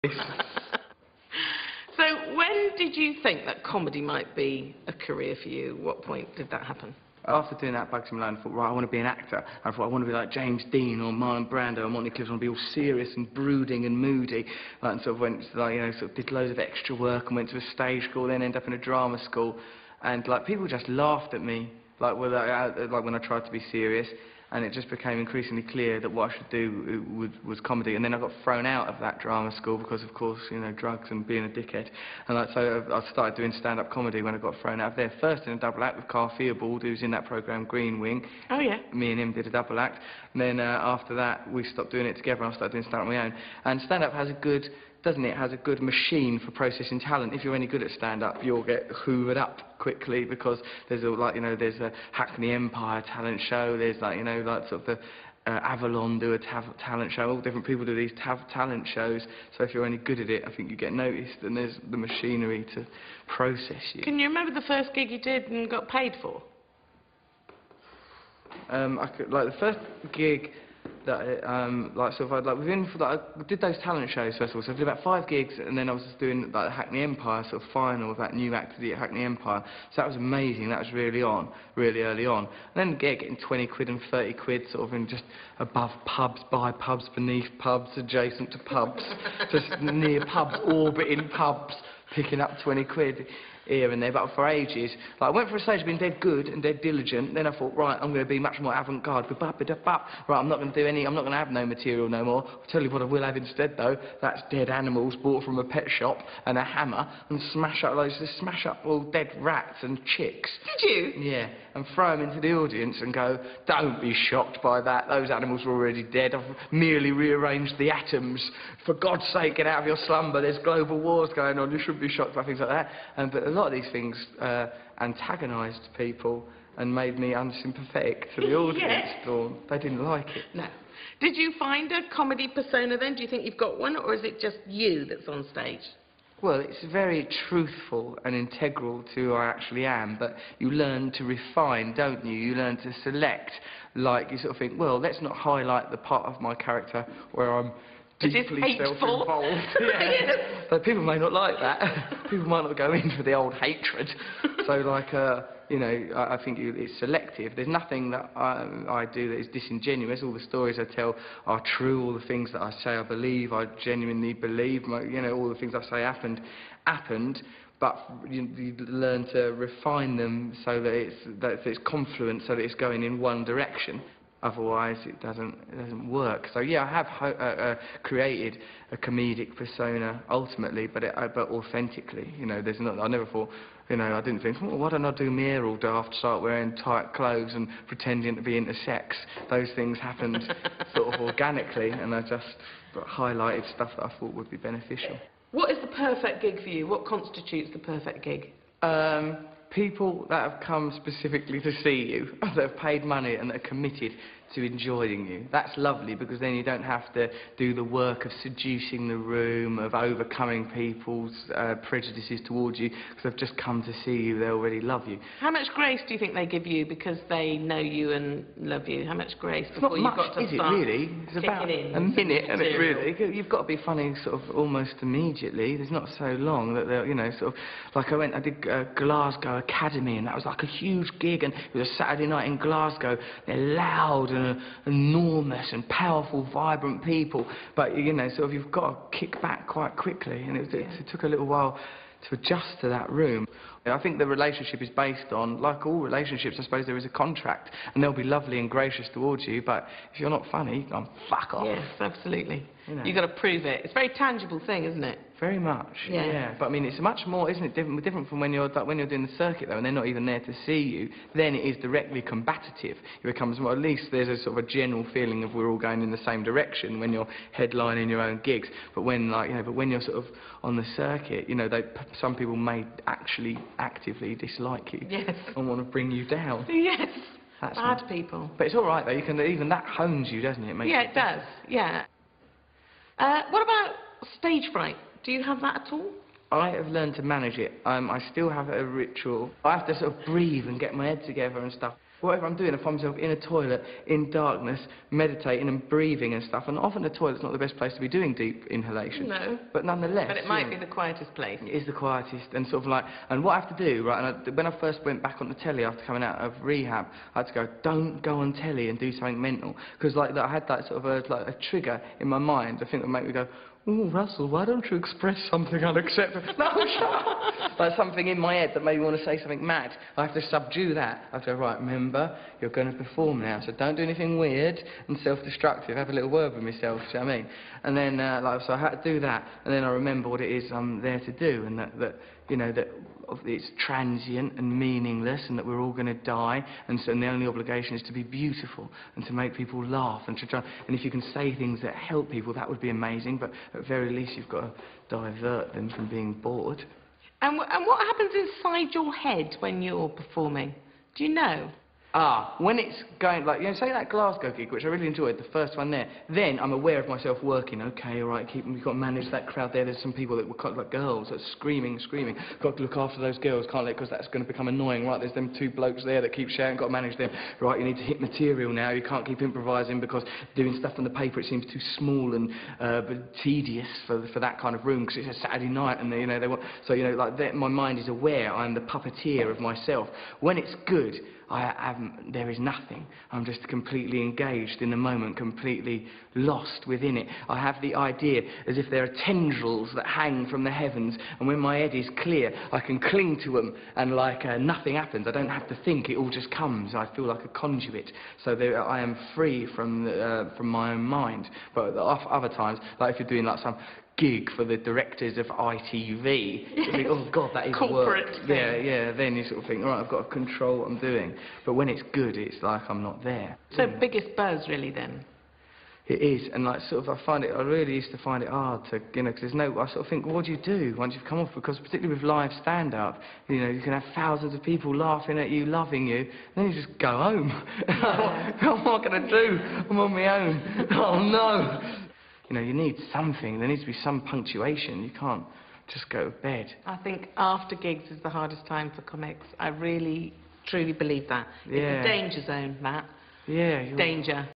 So when did you think that comedy might be a career for you? What point did that happen? After doing that Bugsy Malone, I thought, right, I want to be an actor. I thought, I want to be like James Dean or Marlon Brando or Monty Clift. I want to be all serious and brooding and moody. And sort of went, like, you know, sort of did loads of extra work and went to a stage school, then ended up in a drama school. And, like, people just laughed at me, like when I tried to be serious. And it just became increasingly clear that what I should do was comedy. And then I got thrown out of that drama school because, of course, you know, drugs and being a dickhead. And so I started doing stand-up comedy when I got thrown out of there. First in a double act with Carl Theobald, who's in that programme Green Wing. Oh, yeah. Me and him did a double act. And then after that, we stopped doing it together and I started doing stand-up on my own. And stand-up has a good, doesn't it, has a good machine for processing talent. If you're any good at stand-up, you'll get hoovered up quickly because there's there's a Hackney Empire talent show, there's sort of the Avalon do a talent show, all different people do these talent shows, so if you're any good at it, I think you get noticed and there's the machinery to process you. Can you remember the first gig you did and got paid for? The first gig that I did those talent shows first of all, so I did about 5 gigs and then I was just doing like the Hackney Empire sort of final of that new act at Hackney Empire, so that was amazing, that was really early on. And then getting 20 quid and 30 quid sort of in just above pubs, by pubs, beneath pubs, adjacent to pubs, just near pubs, orbiting pubs, picking up 20 quid here and there, but for ages. Like, I went for a stage of being dead good and dead diligent, then I thought, right, I'm going to be much more avant-garde. Right, I'm not going to have no material no more. I'll tell you what I will have instead, though. That's dead animals bought from a pet shop and a hammer and smash up all dead rats and chicks. Did you? Yeah, and throw them into the audience and go, don't be shocked by that. Those animals were already dead. I've merely rearranged the atoms. For God's sake, get out of your slumber. There's global wars going on. You shouldn't be shocked by things like that. But a lot of these things antagonised people and made me unsympathetic to the audience. Or they didn't like it. No. Did you find a comedy persona then? Do you think you've got one, or is it just you that's on stage? Well, it's very truthful and integral to who I actually am, but you learn to refine, don't you? You learn to select, like, you sort of think, well, let's not highlight the part of my character where I'm deeply self-involved. Yeah. But people may not like that. People might not go in for the old hatred. So, like, I think it's selective. There's nothing that I do that is disingenuous. All the stories I tell are true. All the things that I say I believe, I genuinely believe. All the things I say happened. But you learn to refine them so that it's confluent, so that it's going in one direction. Otherwise, it doesn't work. So yeah, I have created a comedic persona ultimately, but authentically. I never thought. I didn't think, well, why don't I do my hair all daft, start wearing tight clothes and pretending to be into sex. Those things happened sort of organically, and I just highlighted stuff that I thought would be beneficial. What is the perfect gig for you? What constitutes the perfect gig? People that have come specifically to see you, that have paid money and that are committed to enjoying you. That's lovely, because then you don't have to do the work of seducing the room, of overcoming people's prejudices towards you, because they've just come to see you, they already love you. How much grace do you think they give you because they know you and love you? How much grace before you've got to start? Is it really? It's about a minute, and it really. You've got to be funny sort of almost immediately. There's not so long that they're, sort of, like I did Glasgow Academy, and that was like a huge gig, and it was a Saturday night in Glasgow. They're loud and enormous and powerful, vibrant people, but sort of you've got to kick back quite quickly, and it took a little while to adjust to that room. I think the relationship is based on, like all relationships, I suppose there is a contract, and they'll be lovely and gracious towards you, but if you're not funny, fuck off. Yes, absolutely. You've got to prove it. It's a very tangible thing, isn't it? Very much, yeah. But I mean, it's much more, isn't it, different from when you're doing the circuit, though, and they're not even there to see you. Then it is directly combative. It becomes, well, at least there's a sort of a general feeling of we're all going in the same direction when you're headlining your own gigs. But when, when you're sort of on the circuit, some people may actually actively dislike you. Yes. And want to bring you down. Yes. That's bad people. But it's all right, though. Even that hones you, doesn't it? It does. Yeah. What about stage fright? Do you have that at all? I have learned to manage it. I still have a ritual. I have to sort of breathe and get my head together and stuff. whatever I'm doing, I find myself in a toilet, in darkness, meditating and breathing and stuff. And often the toilet's not the best place to be doing deep inhalation. No. But nonetheless... But it might be the quietest place. It is the quietest, and sort of like... And what I have to do, right, and when I first went back on the telly after coming out of rehab, I had to go, don't go on telly and do something mental. Because like, I had that sort of like a trigger in my mind, I think, that made me go, oh, Russell, why don't you express something unacceptable? No, shut up! Like something in my head that made me want to say something mad. I have to subdue that. I have to go, right, remember, you're going to perform now, so don't do anything weird and self-destructive. Have a little word with myself, do you know what I mean? And then, like, so I had to do that, and then I remember what it is I'm there to do, and that you know, that it's transient and meaningless, and that we're all going to die, and so the only obligation is to be beautiful and to make people laugh and to try. And if you can say things that help people, that would be amazing. But at very least, you've got to divert them from being bored. And what happens inside your head when you're performing? Do you know? When it's going, like, you know, say that Glasgow gig, which I really enjoyed, the first one there, then I'm aware of myself working. Okay, all right, you've got to manage that crowd there. There's some people that were kind of like girls that are screaming. Got to look after those girls, can't let, because that's going to become annoying, right? There's them two blokes there that keep shouting, got to manage them. Right, you need to hit material now. You can't keep improvising because doing stuff on the paper, it seems too small and but tedious for that kind of room, because it's a Saturday night and, you know, they want... So, you know, like, my mind is aware. I'm the puppeteer of myself. When it's good, there is nothing. I'm just completely engaged in the moment, completely lost within it. I have the idea as if there are tendrils that hang from the heavens, and when my head is clear, I can cling to them, and like nothing happens. I don't have to think, it all just comes. I feel like a conduit. So I am free from my own mind. But other times, like if you're doing like some gig for the directors of ITV, you think, oh God, that is corporate work. thing. Yeah, then you sort of think, all right, I've got to control what I'm doing. But when it's good, it's like I'm not there. So biggest buzz, really, then? It is, and like sort of I really used to find it hard to, you know, because I sort of think, well, what do you do once you've come off? Because particularly with live stand-up, you know, you can have thousands of people laughing at you, loving you, then you just go home. What am I going to do? I'm on my own. Oh no! You know, you need something. There needs to be some punctuation. You can't just go to bed. I think after gigs is the hardest time for comics. I really, truly believe that. Yeah. It's a danger zone, Matt. Yeah. Danger.